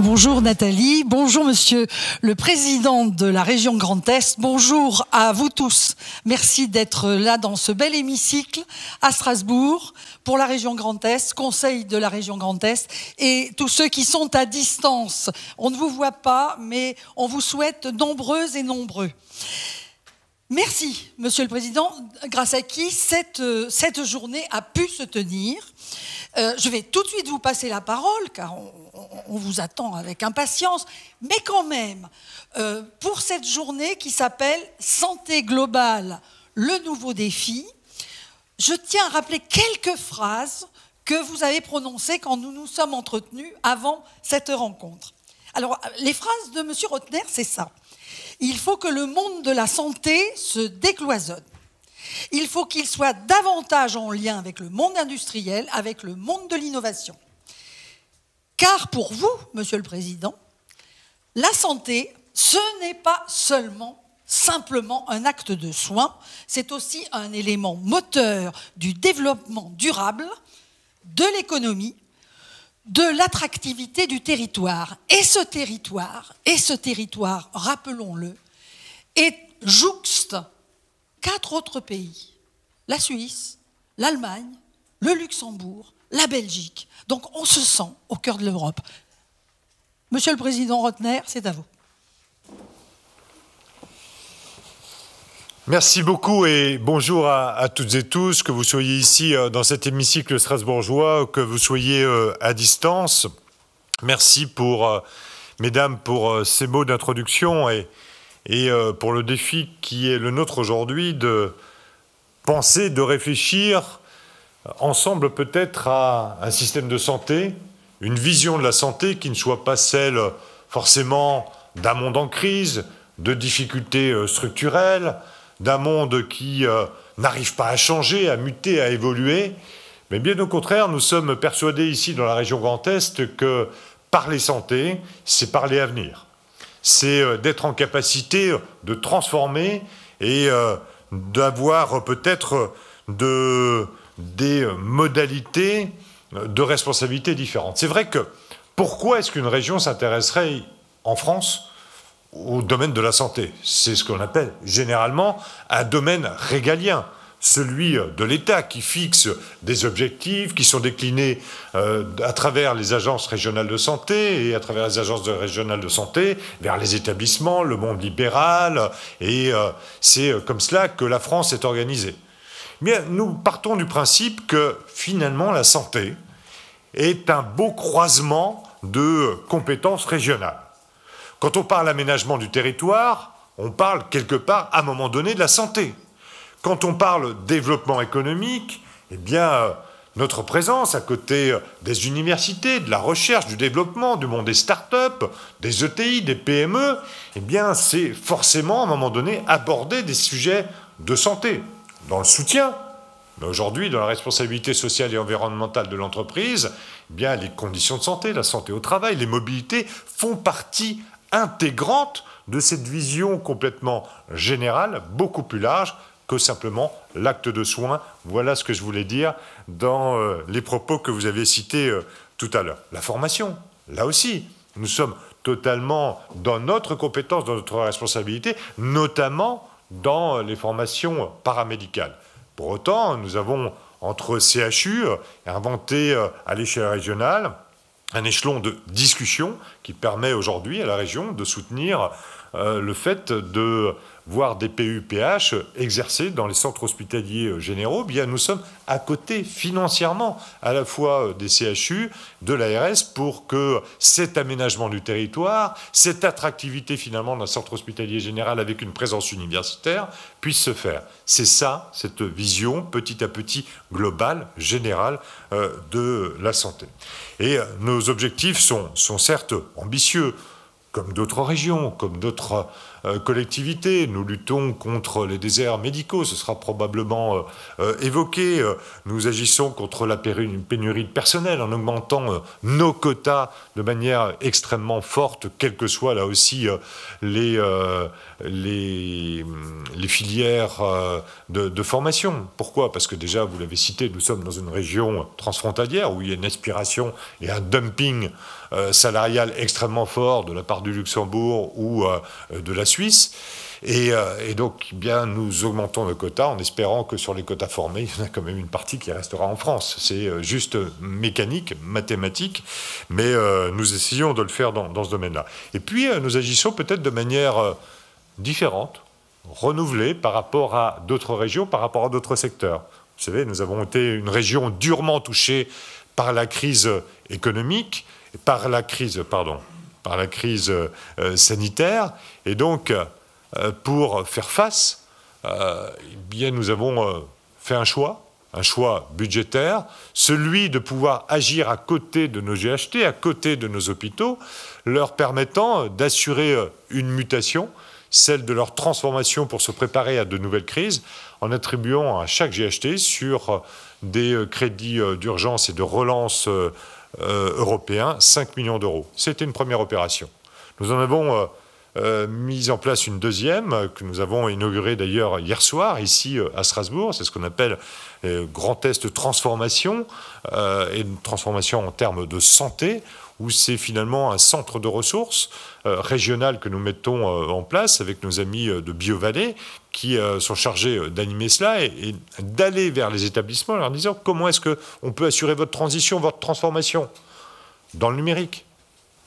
Bonjour Nathalie, bonjour Monsieur le Président de la région Grand Est, bonjour à vous tous. Merci d'être là dans ce bel hémicycle à Strasbourg pour la région Grand Est, Conseil de la région Grand Est et tous ceux qui sont à distance. On ne vous voit pas, mais on vous souhaite nombreuses et nombreux. Merci, Monsieur le Président, grâce à qui cette journée a pu se tenir. Je vais tout de suite vous passer la parole, car on vous attend avec impatience, mais quand même, pour cette journée qui s'appelle « Santé globale, le nouveau défi », je tiens à rappeler quelques phrases que vous avez prononcées quand nous nous sommes entretenus avant cette rencontre. Alors, les phrases de M. Rotner, c'est ça. Il faut que le monde de la santé se décloisonne. Il faut qu'il soit davantage en lien avec le monde industriel, avec le monde de l'innovation. Car pour vous, Monsieur le Président, la santé, ce n'est pas simplement un acte de soin, c'est aussi un élément moteur du développement durable, de l'économie, de l'attractivité du territoire. Et ce territoire, rappelons-le, est jouxte 4 autres pays, la Suisse, l'Allemagne, le Luxembourg, la Belgique. Donc on se sent au cœur de l'Europe. Monsieur le Président Rotner, c'est à vous. Merci beaucoup et bonjour à toutes et tous, que vous soyez ici dans cet hémicycle strasbourgeois, que vous soyez à distance. Merci mesdames, pour ces mots d'introduction et pour le défi qui est le nôtre aujourd'hui de penser, de réfléchir ensemble peut-être à un système de santé, une vision de la santé qui ne soit pas celle forcément d'un monde en crise, de difficultés structurelles, d'un monde qui n'arrive pas à changer, à muter, à évoluer. Mais bien au contraire, nous sommes persuadés ici dans la région Grand Est que parler santé, c'est parler avenir. C'est d'être en capacité de transformer et d'avoir peut-être des modalités de responsabilité différentes. C'est vrai que pourquoi est-ce qu'une région s'intéresserait en France au domaine de la santé? C'est ce qu'on appelle généralement un domaine régalien, celui de l'État qui fixe des objectifs qui sont déclinés à travers les agences régionales de santé et à travers les agences régionales de santé vers les établissements, le monde libéral, et c'est comme cela que la France est organisée. Bien, nous partons du principe que finalement la santé est un beau croisement de compétences régionales. Quand on parle aménagement du territoire, on parle quelque part à un moment donné de la santé. Quand on parle développement économique, eh bien, notre présence à côté des universités, de la recherche, du développement, du monde des start-up, des ETI, des PME, eh bien, c'est forcément à un moment donné aborder des sujets de santé, dans le soutien. Mais aujourd'hui, dans la responsabilité sociale et environnementale de l'entreprise, eh bien, les conditions de santé, la santé au travail, les mobilités font partie intégrante de cette vision complètement générale, beaucoup plus large que simplement l'acte de soin. Voilà ce que je voulais dire dans les propos que vous avez cités tout à l'heure. La formation, là aussi, nous sommes totalement dans notre compétence, dans notre responsabilité, notamment dans les formations paramédicales. Pour autant, nous avons, entre CHU, inventé à l'échelle régionale un échelon de discussion qui permet aujourd'hui à la région de soutenir le fait de voir des PU-PH exercer dans les centres hospitaliers généraux. Bien, nous sommes à côté financièrement à la fois des CHU, de l'ARS, pour que cet aménagement du territoire, cette attractivité finalement d'un centre hospitalier général avec une présence universitaire puisse se faire. C'est ça, cette vision petit à petit globale, générale de la santé. Et nos objectifs sont certes ambitieux. comme d'autres régions, comme d'autres collectivités. Nous luttons contre les déserts médicaux, ce sera probablement évoqué. Nous agissons contre la pénurie de personnel en augmentant nos quotas de manière extrêmement forte, quelles que soient là aussi les filières de formation. Pourquoi? Parce que déjà, vous l'avez cité, nous sommes dans une région transfrontalière où il y a une aspiration et un dumping salarial extrêmement fort de la part du Luxembourg ou de la Suisse. Et donc, bien, nous augmentons nos quotas en espérant que sur les quotas formés, il y en a quand même une partie qui restera en France. C'est juste mécanique, mathématique, mais nous essayons de le faire dans ce domaine-là. Et puis, nous agissons peut-être de manière différente, renouvelée par rapport à d'autres régions, par rapport à d'autres secteurs. Vous savez, nous avons été une région durement touchée par la crise économique, par la crise sanitaire, et donc pour faire face, bien nous avons fait un choix budgétaire, celui de pouvoir agir à côté de nos GHT, à côté de nos hôpitaux, leur permettant d'assurer une mutation, celle de leur transformation pour se préparer à de nouvelles crises, en attribuant à chaque GHT sur des crédits d'urgence et de relance européens 5 millions d'euros. C'était une première opération. Nous en avons mis en place une deuxième, que nous avons inaugurée d'ailleurs hier soir, ici à Strasbourg. C'est ce qu'on appelle Grand Est Transformation, et une transformation en termes de santé, où c'est finalement un centre de ressources régional que nous mettons en place avec nos amis de BioVallée, qui sont chargés d'animer cela et d'aller vers les établissements en leur disant comment est-ce qu'on peut assurer votre transition, votre transformation dans le numérique,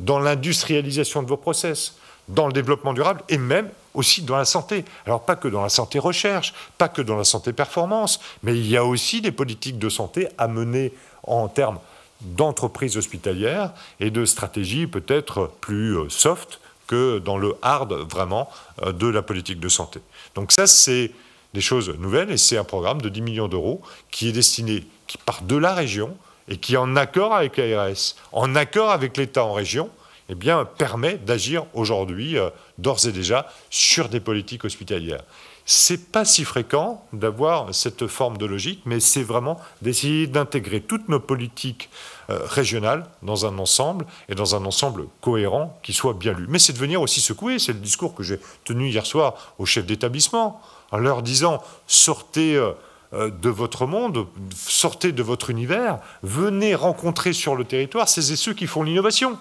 dans l'industrialisation de vos process, dans le développement durable et même aussi dans la santé. Alors pas que dans la santé recherche, pas que dans la santé performance, mais il y a aussi des politiques de santé à mener en termes d'entreprises hospitalières et de stratégies peut-être plus soft que dans le hard vraiment de la politique de santé. Donc ça, c'est des choses nouvelles et c'est un programme de 10 millions d'euros qui est destiné, qui part de la région et qui, en accord avec l'ARS, en accord avec l'État en région, eh bien, permet d'agir aujourd'hui, d'ores et déjà, sur des politiques hospitalières. C'est pas si fréquent d'avoir cette forme de logique, mais c'est vraiment d'essayer d'intégrer toutes nos politiques régionales dans un ensemble, et dans un ensemble cohérent qui soit bien lu. Mais c'est de venir aussi secouer, c'est le discours que j'ai tenu hier soir aux chefs d'établissement, en leur disant « sortez de votre monde, sortez de votre univers, venez rencontrer sur le territoire celles et ceux qui font l'innovation ».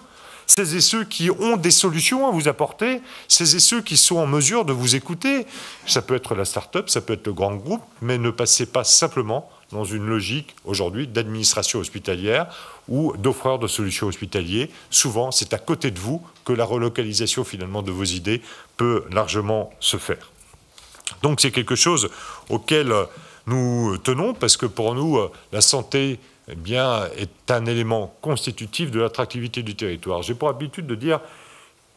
Celles et ceux qui ont des solutions à vous apporter, celles et ceux qui sont en mesure de vous écouter. Ça peut être la start-up, ça peut être le grand groupe, mais ne passez pas simplement dans une logique aujourd'hui d'administration hospitalière ou d'offreur de solutions hospitaliers. Souvent, c'est à côté de vous que la relocalisation finalement de vos idées peut largement se faire. Donc c'est quelque chose auquel nous tenons parce que pour nous, la santé eh bien, est un élément constitutif de l'attractivité du territoire. J'ai pour habitude de dire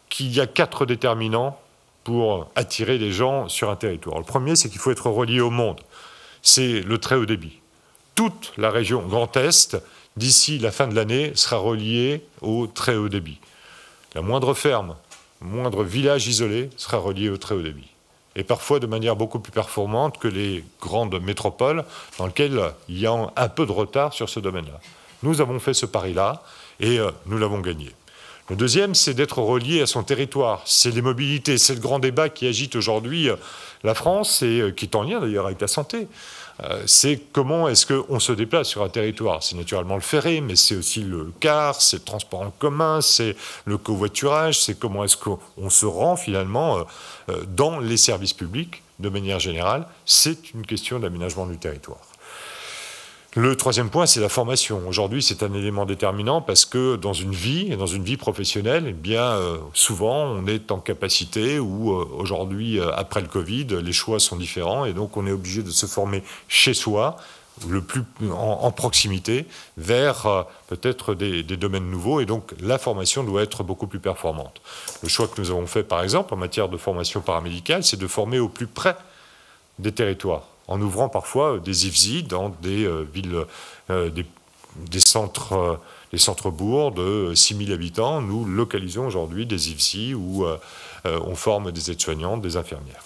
qu'il y a 4 déterminants pour attirer les gens sur un territoire. Le premier, c'est qu'il faut être relié au monde. C'est le très haut débit. Toute la région Grand Est, d'ici la fin de l'année, sera reliée au très haut débit. La moindre ferme, le moindre village isolé sera relié au très haut débit. Et parfois de manière beaucoup plus performante que les grandes métropoles dans lesquelles il y a un peu de retard sur ce domaine-là. Nous avons fait ce pari-là et nous l'avons gagné. Le deuxième, c'est d'être relié à son territoire. C'est les mobilités, c'est le grand débat qui agite aujourd'hui la France et qui est en lien d'ailleurs avec la santé. C'est comment est-ce qu'on se déplace sur un territoire. C'est naturellement le ferré, mais c'est aussi le car, c'est le transport en commun, c'est le covoiturage, c'est comment est-ce qu'on se rend finalement dans les services publics de manière générale. C'est une question d'aménagement du territoire. Le troisième point, c'est la formation. Aujourd'hui, c'est un élément déterminant parce que dans une vie, et dans une vie professionnelle, eh bien, souvent, on est en capacité ou aujourd'hui, après le Covid, les choix sont différents et donc on est obligé de se former chez soi, le plus en proximité, vers peut-être des domaines nouveaux et donc la formation doit être beaucoup plus performante. Le choix que nous avons fait, par exemple, en matière de formation paramédicale, c'est de former au plus près des territoires, en ouvrant parfois des IFSI dans des villes, des les centres-bourgs de 6 000 habitants. Nous localisons aujourd'hui des IFSI où on forme des aides-soignantes, des infirmières.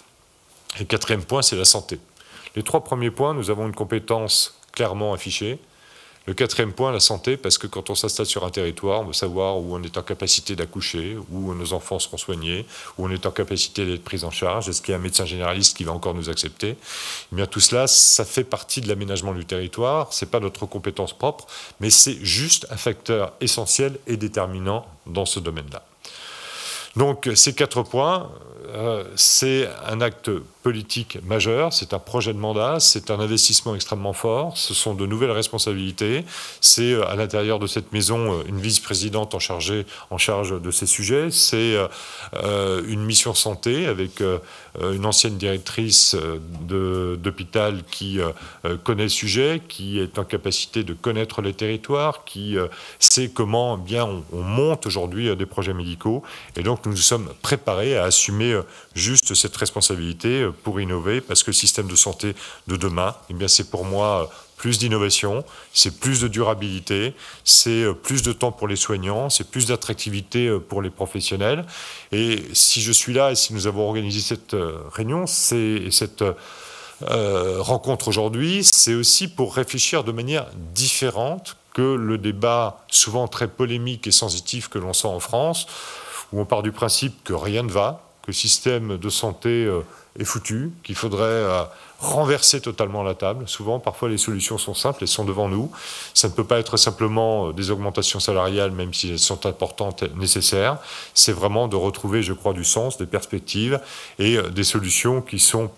Et le quatrième point, c'est la santé. Les 3 premiers points, nous avons une compétence clairement affichée. Le quatrième point, la santé, parce que quand on s'installe sur un territoire, on veut savoir où on est en capacité d'accoucher, où nos enfants seront soignés, où on est en capacité d'être pris en charge, est-ce qu'il y a un médecin généraliste qui va encore nous accepter. Eh bien, tout cela, ça fait partie de l'aménagement du territoire, ce n'est pas notre compétence propre, mais c'est juste un facteur essentiel et déterminant dans ce domaine-là. Donc ces 4 points, c'est un acte politique majeur, c'est un projet de mandat, c'est un investissement extrêmement fort, ce sont de nouvelles responsabilités, c'est à l'intérieur de cette maison une vice-présidente en charge de ces sujets, c'est une mission santé avec une ancienne directrice d'hôpital qui connaît le sujet, qui est en capacité de connaître les territoires, qui sait comment bien on monte aujourd'hui des projets médicaux, et donc nous nous sommes préparés à assumer juste cette responsabilité pour innover, parce que le système de santé de demain, eh bien c'est pour moi plus d'innovation, c'est plus de durabilité, c'est plus de temps pour les soignants, c'est plus d'attractivité pour les professionnels. Et si je suis là et si nous avons organisé cette réunion, cette rencontre aujourd'hui, c'est aussi pour réfléchir de manière différente que le débat souvent très polémique et sensitif que l'on sent en France, où on part du principe que rien ne va, que le système de santé est foutu, qu'il faudrait renverser totalement la table. Souvent, parfois, les solutions sont simples, elles sont devant nous. Ça ne peut pas être simplement des augmentations salariales, même si elles sont importantes et nécessaires. C'est vraiment de retrouver, je crois, du sens, des perspectives et des solutions qui sont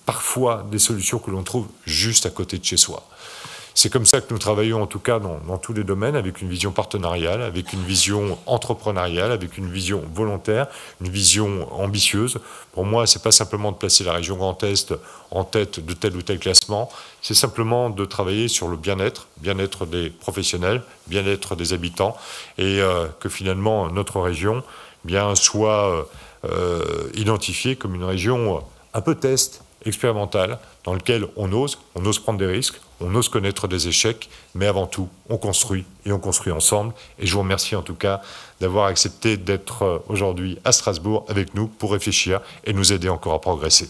parfois des solutions que l'on trouve juste à côté de chez soi. C'est comme ça que nous travaillons, en tout cas, dans tous les domaines, avec une vision partenariale, avec une vision entrepreneuriale, avec une vision volontaire, une vision ambitieuse. Pour moi, ce n'est pas simplement de placer la région Grand Est en tête de tel ou tel classement, c'est simplement de travailler sur le bien-être des professionnels, bien-être des habitants, et que finalement, notre région soit identifiée comme une région un peu test, expérimentale, dans lequel on ose prendre des risques, on ose connaître des échecs, mais avant tout, on construit et on construit ensemble. Et je vous remercie en tout cas d'avoir accepté d'être aujourd'hui à Strasbourg avec nous pour réfléchir et nous aider encore à progresser.